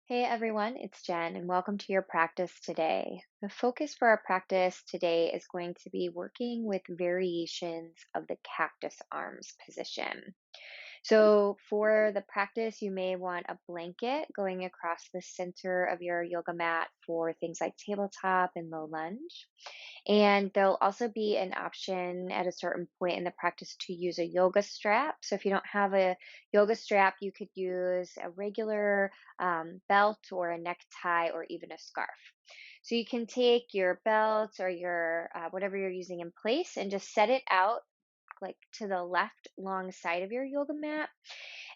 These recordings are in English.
Hey everyone, it's Jen, and welcome to your practice today. The focus for our practice today is going to be working with variations of the cactus arms position. So, for the practice, you may want a blanket going across the center of your yoga mat for things like tabletop and low lunge. And there'll also be an option at a certain point in the practice to use a yoga strap. So if you don't have a yoga strap, you could use a regular belt or a necktie or even a scarf. So you can take your belt or your whatever you're using in place and just set it out like to the left long side of your yoga mat.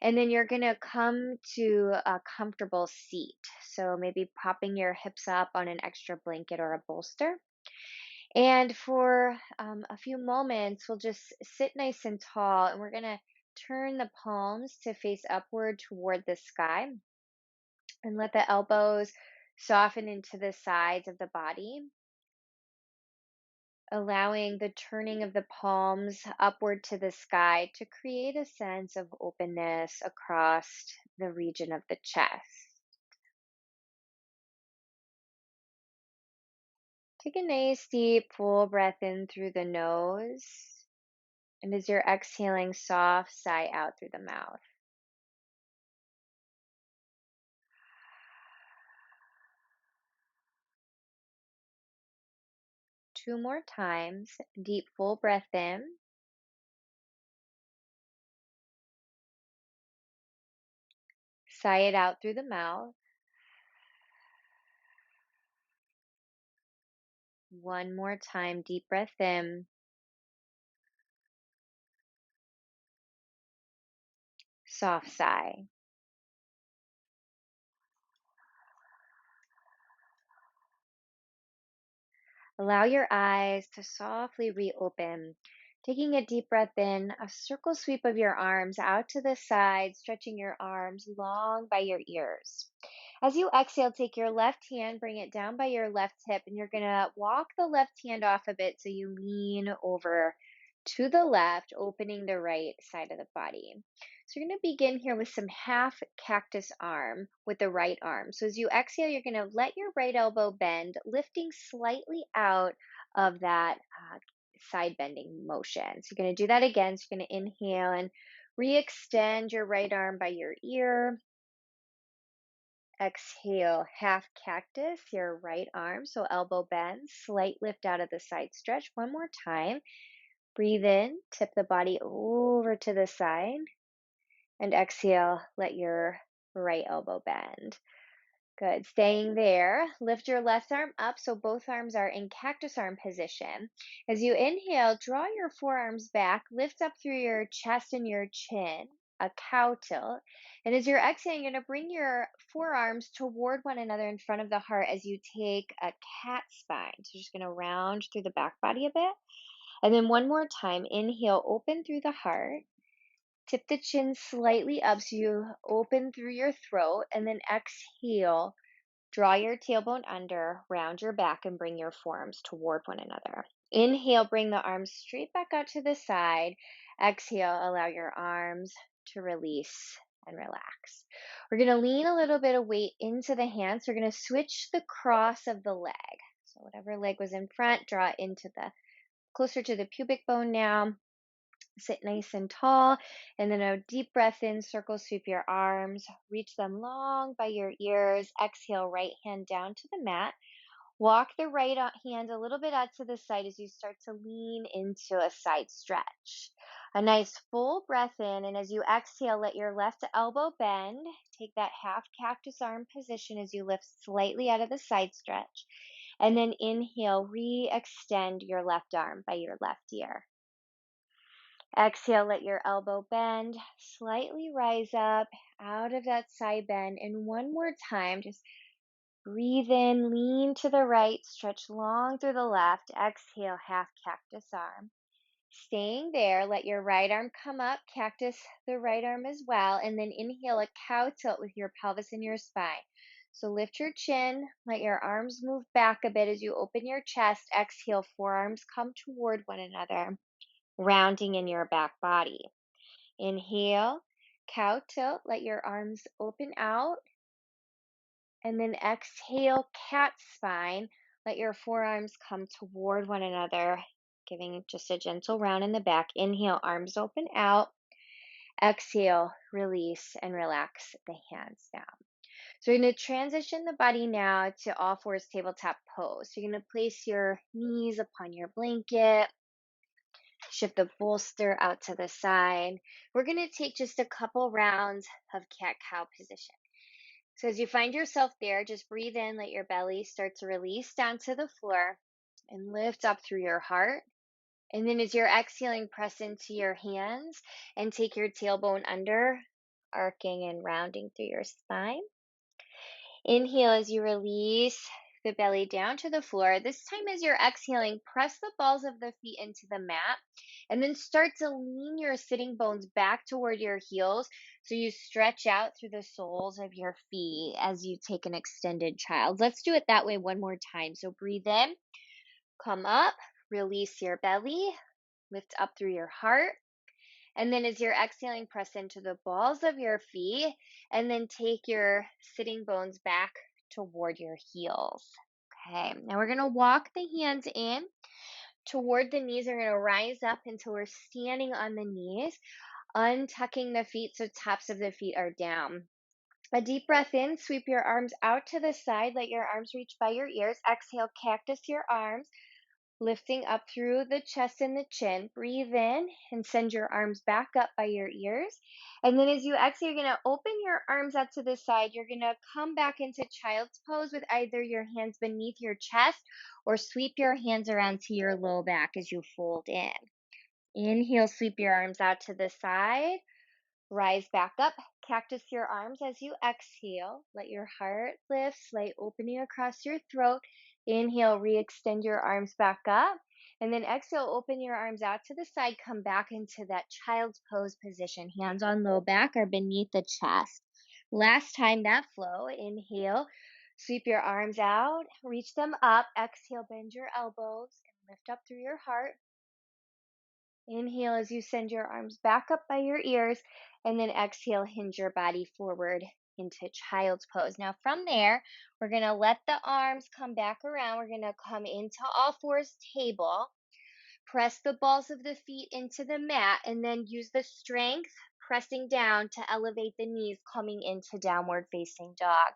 And then you're going to come to a comfortable seat. So maybe propping your hips up on an extra blanket or a bolster. And for a few moments, we'll just sit nice and tall, and we're going to turn the palms to face upward toward the sky and let the elbows soften into the sides of the body, allowing the turning of the palms upward to the sky to create a sense of openness across the region of the chest. Take a nice, deep, full breath in through the nose. And as you're exhaling, soft sigh out through the mouth. Two more times. Deep, full breath in. Sigh it out through the mouth. One more time. Deep breath in. Soft sigh. Allow your eyes to softly reopen. Taking a deep breath in, a circle sweep of your arms out to the side, stretching your arms long by your ears. As you exhale, take your left hand, bring it down by your left hip, and you're going to walk the left hand off a bit so you lean over to the left, opening the right side of the body. So you're going to begin here with some half cactus arm with the right arm. So as you exhale, you're going to let your right elbow bend, lifting slightly out of that side bending motion. So you're going to do that again. So you're going to inhale and re-extend your right arm by your ear. Exhale, half cactus, your right arm. So elbow bend, slight lift out of the side stretch. One more time. Breathe in, tip the body over to the side. And exhale, let your right elbow bend. Good. Staying there, lift your left arm up so both arms are in cactus arm position. As you inhale, draw your forearms back, lift up through your chest and your chin, a cow tilt. And as you're exhaling, you're going to bring your forearms toward one another in front of the heart as you take a cat spine. So you're just going to round through the back body a bit. And then one more time, inhale, open through the heart. Tip the chin slightly up so you open through your throat, and then exhale. Draw your tailbone under, round your back, and bring your forearms toward one another. Inhale, bring the arms straight back out to the side. Exhale, allow your arms to release and relax. We're going to lean a little bit of weight into the hands. We're going to switch the cross of the leg. So whatever leg was in front, draw it into the closer to the pubic bone now. Sit nice and tall, and then a deep breath in, circle sweep your arms, reach them long by your ears. Exhale, right hand down to the mat. Walk the right hand a little bit out to the side as you start to lean into a side stretch. A nice full breath in, and as you exhale, let your left elbow bend. Take that half cactus arm position as you lift slightly out of the side stretch. And then inhale, re-extend your left arm by your left ear. Exhale, let your elbow bend, slightly rise up out of that side bend. And one more time, just breathe in, lean to the right, stretch long through the left. Exhale, half cactus arm. Staying there, let your right arm come up, cactus the right arm as well. And then inhale a cow tilt with your pelvis and your spine. So lift your chin, let your arms move back a bit as you open your chest. Exhale, forearms come toward one another, rounding in your back body. Inhale, cow tilt, let your arms open out. And then exhale, cat spine. Let your forearms come toward one another, giving just a gentle round in the back. Inhale, arms open out. Exhale, release and relax the hands down. So we're going to transition the body now to all fours tabletop pose. So you're going to place your knees upon your blanket, shift the bolster out to the side. We're going to take just a couple rounds of cat-cow position. So as you find yourself there, just breathe in, let your belly start to release down to the floor and lift up through your heart. And then as you're exhaling, press into your hands and take your tailbone under, arcing and rounding through your spine. Inhale as you release the belly down to the floor. This time as you're exhaling, press the balls of the feet into the mat and then start to lean your sitting bones back toward your heels so you stretch out through the soles of your feet as you take an extended child. Let's do it that way one more time. So breathe in, come up, release your belly, lift up through your heart. And then as you're exhaling, press into the balls of your feet and then take your sitting bones back toward your heels. Okay, now we're going to walk the hands in toward the knees. We're going to rise up until we're standing on the knees, untucking the feet so tops of the feet are down. A deep breath in, sweep your arms out to the side, let your arms reach by your ears. Exhale, cactus your arms, lifting up through the chest and the chin. Breathe in and send your arms back up by your ears. And then as you exhale, you're going to open your arms out to the side. You're going to come back into child's pose with either your hands beneath your chest or sweep your hands around to your low back as you fold in. Inhale, sweep your arms out to the side. Rise back up, cactus your arms as you exhale. Let your heart lift, slight opening across your throat. Inhale, re-extend your arms back up. And then exhale, open your arms out to the side. Come back into that child's pose position. Hands on low back or beneath the chest. Last time that flow, inhale, sweep your arms out, reach them up. Exhale, bend your elbows and lift up through your heart. Inhale as you send your arms back up by your ears, and then exhale, hinge your body forward into child's pose. Now from there, we're going to let the arms come back around. We're going to come into all fours table, press the balls of the feet into the mat, and then use the strength pressing down to elevate the knees, coming into downward facing dog.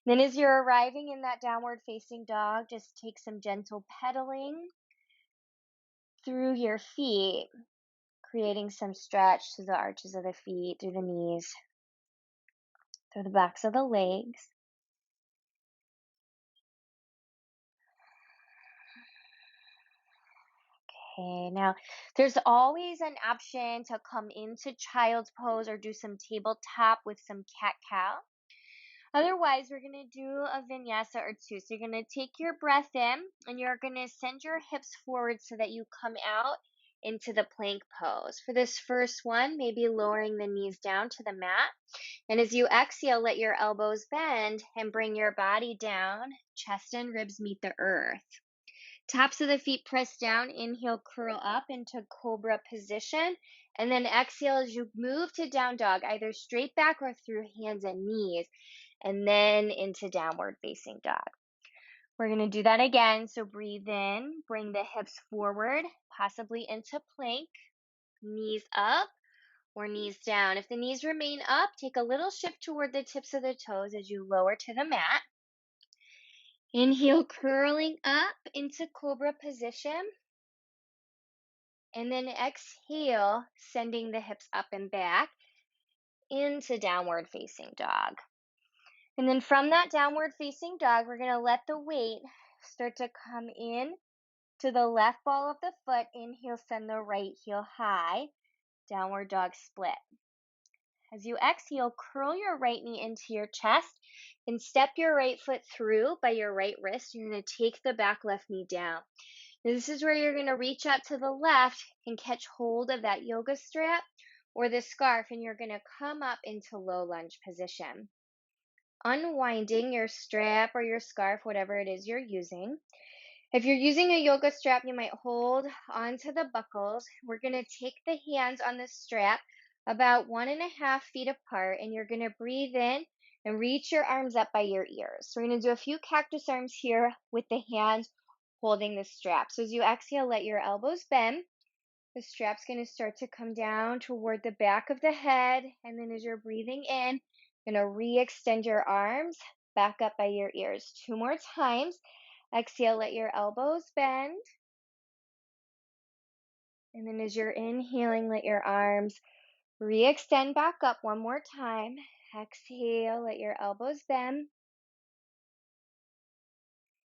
Then as you're arriving in that downward facing dog, just take some gentle pedaling through your feet, creating some stretch through the arches of the feet, through the knees, through the backs of the legs. Okay, now there's always an option to come into child's pose or do some tabletop with some cat-cow. Otherwise, we're going to do a vinyasa or two. So you're going to take your breath in and you're going to send your hips forward so that you come out into the plank pose. For this first one, maybe lowering the knees down to the mat. And as you exhale, let your elbows bend and bring your body down. Chest and ribs meet the earth. Tops of the feet press down. Inhale, curl up into cobra position. And then exhale as you move to down dog, either straight back or through hands and knees. And then into downward facing dog. We're going to do that again. So breathe in, bring the hips forward, possibly into plank, knees up or knees down. If the knees remain up, take a little shift toward the tips of the toes as you lower to the mat. Inhale, curling up into cobra position. And then exhale, sending the hips up and back into downward facing dog. And then from that downward facing dog, we're going to let the weight start to come in to the left ball of the foot. Inhale, send the right heel high. Downward dog split. As you exhale, curl your right knee into your chest and step your right foot through by your right wrist. You're going to take the back left knee down. Now, this is where you're going to reach out to the left and catch hold of that yoga strap or the scarf, and you're going to come up into low lunge position. Unwinding your strap or your scarf, whatever it is you're using. If you're using a yoga strap, you might hold onto the buckles. We're going to take the hands on the strap about 1.5 feet apart, and you're going to breathe in And reach your arms up by your ears. So we're going to do a few cactus arms here with the hands holding the strap. So as you exhale, let your elbows bend. The strap's going to start to come down toward the back of the head. And then as you're breathing in, you're going to re-extend your arms back up by your ears. 2 more times. Exhale, let your elbows bend. And then as you're inhaling, let your arms re-extend back up 1 more time. Exhale, let your elbows bend.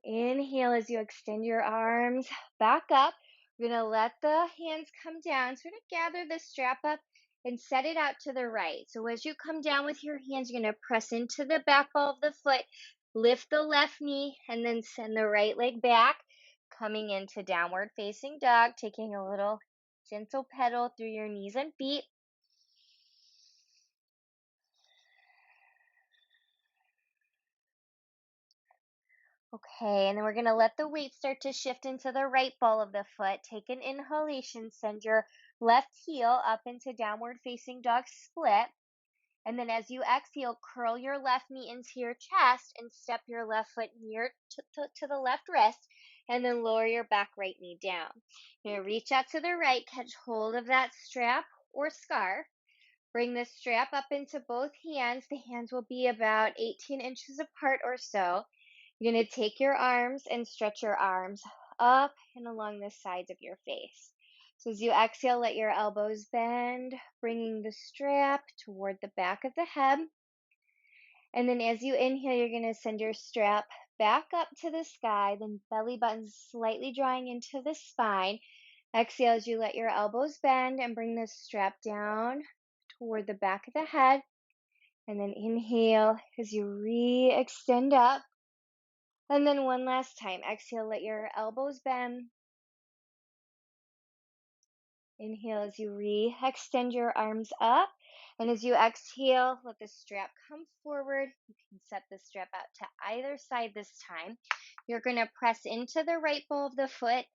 Inhale as you extend your arms back up. We're going to let the hands come down. So we're going to gather the strap up and set it out to the right. So as you come down with your hands, you're going to press into the back ball of the foot, lift the left knee, and then send the right leg back, coming into downward facing dog, taking a little gentle pedal through your knees and feet. Okay, and then we're going to let the weight start to shift into the right ball of the foot. Take an inhalation, send your left heel up into downward facing dog split. And then as you exhale, curl your left knee into your chest and step your left foot near to the left wrist. And then lower your back right knee down. You're going to reach out to the right, catch hold of that strap or scarf. Bring the strap up into both hands. The hands will be about 18 inches apart or so. You're going to take your arms and stretch your arms up and along the sides of your face. So as you exhale, let your elbows bend, bringing the strap toward the back of the head. And then as you inhale, you're going to send your strap back up to the sky, then belly button slightly drawing into the spine. Exhale as you let your elbows bend and bring the strap down toward the back of the head. And then inhale as you re-extend up. And then one last time, exhale, let your elbows bend. Inhale as you re-extend your arms up. And as you exhale, let the strap come forward. You can set the strap out to either side this time. You're going to press into the right ball of the foot,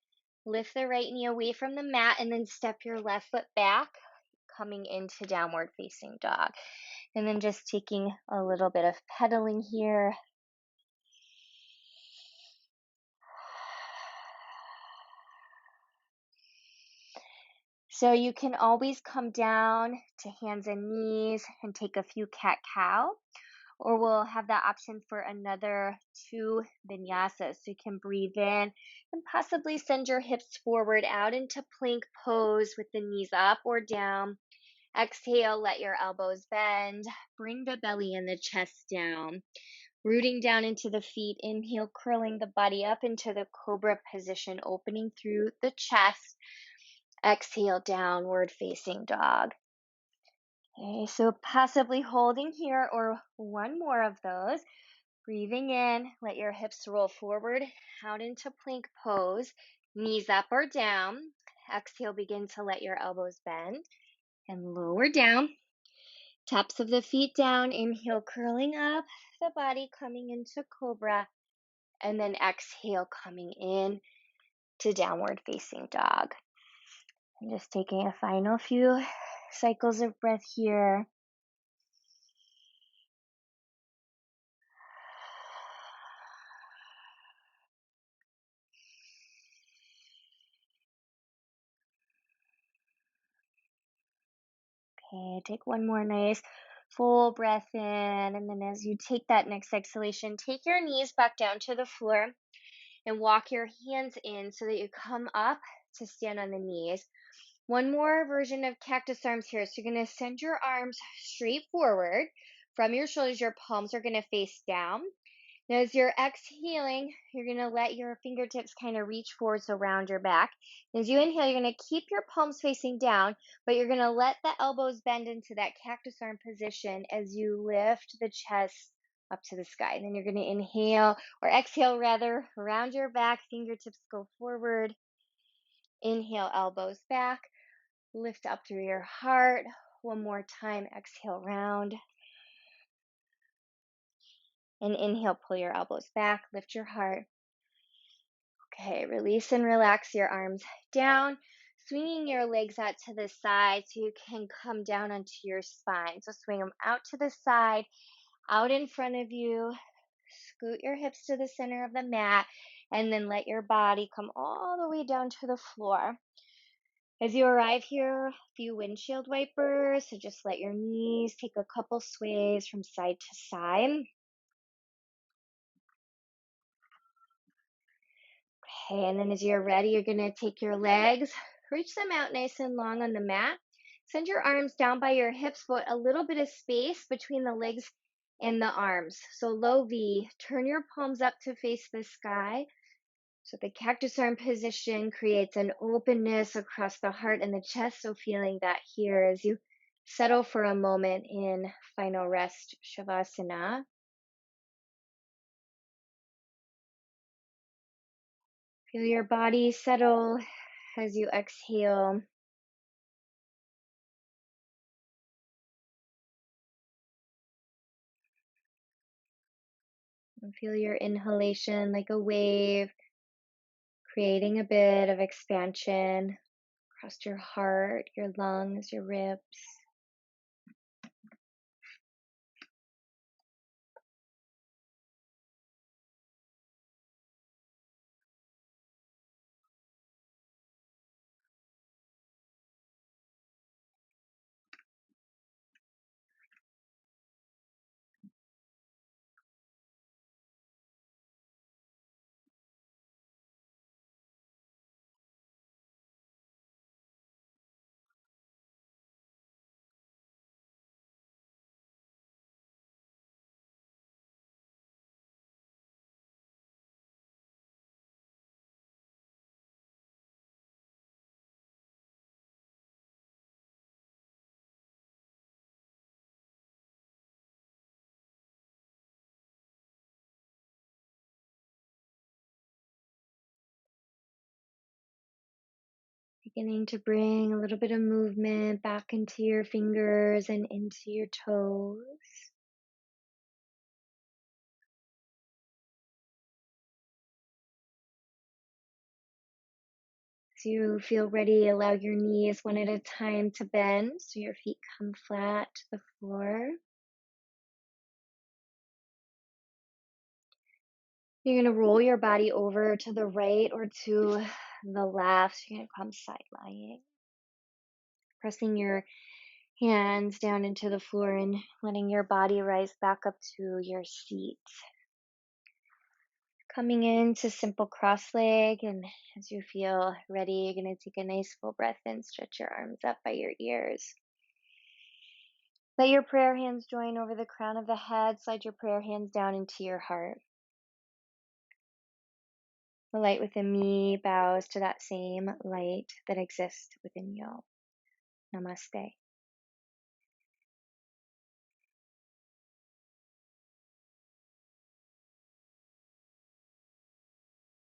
lift the right knee away from the mat, and then step your left foot back, coming into downward facing dog. And then just taking a little bit of pedaling here. So you can always come down to hands and knees and take a few cat-cow, or we'll have that option for another 2 vinyasas. So you can breathe in and possibly send your hips forward out into plank pose with the knees up or down. Exhale, let your elbows bend. Bring the belly and the chest down. Rooting down into the feet. Inhale, curling the body up into the cobra position, opening through the chest. Exhale, downward facing dog. Okay, so possibly holding here or one more of those. Breathing in, let your hips roll forward, out into plank pose, knees up or down. Exhale, begin to let your elbows bend and lower down. Tops of the feet down, inhale, curling up, the body coming into cobra, and then exhale, coming in to downward facing dog. I'm just taking a final few cycles of breath here. Okay, take one more nice full breath in, and then as you take that next exhalation, take your knees back down to the floor and walk your hands in so that you come up to stand on the knees. One more version of cactus arms here. So you're going to send your arms straight forward from your shoulders. Your palms are going to face down. Now, as you're exhaling, you're going to let your fingertips kind of reach forwards around your back. As you inhale, you're going to keep your palms facing down, but you're going to let the elbows bend into that cactus arm position as you lift the chest up to the sky. And then you're going to inhale, or exhale rather, around your back, fingertips go forward. Inhale, elbows back, lift up through your heart. One more time, exhale, round. And inhale, pull your elbows back, lift your heart. Okay, release and relax your arms down, swinging your legs out to the side so you can come down onto your spine. So swing them out to the side. out in front of you. Scoot your hips to the center of the mat, and then let your body come all the way down to the floor. As you arrive here, a few windshield wipers, so just let your knees take a couple sways from side to side. Okay, and then as you're ready, you're going to take your legs, reach them out nice and long on the mat. Send your arms down by your hips, but a little bit of space between the legs and the arms. So low V, turn your palms up to face the sky. So the cactus arm position creates an openness across the heart and the chest. So feeling that here as you settle for a moment in final rest, Shavasana. Feel your body settle as you exhale. And feel your inhalation like a wave, creating a bit of expansion across your heart, your lungs, your ribs. Beginning to bring a little bit of movement back into your fingers and into your toes. As you feel ready, allow your knees one at a time to bend so your feet come flat to the floor. You're going to roll your body over to the right or to the left. You're going to come side lying. Pressing your hands down into the floor and letting your body rise back up to your seat. Coming into simple cross leg, and as you feel ready, you're going to take a nice full breath in, stretch your arms up by your ears. Let your prayer hands join over the crown of the head, slide your prayer hands down into your heart. The light within me bows to that same light that exists within you. Namaste.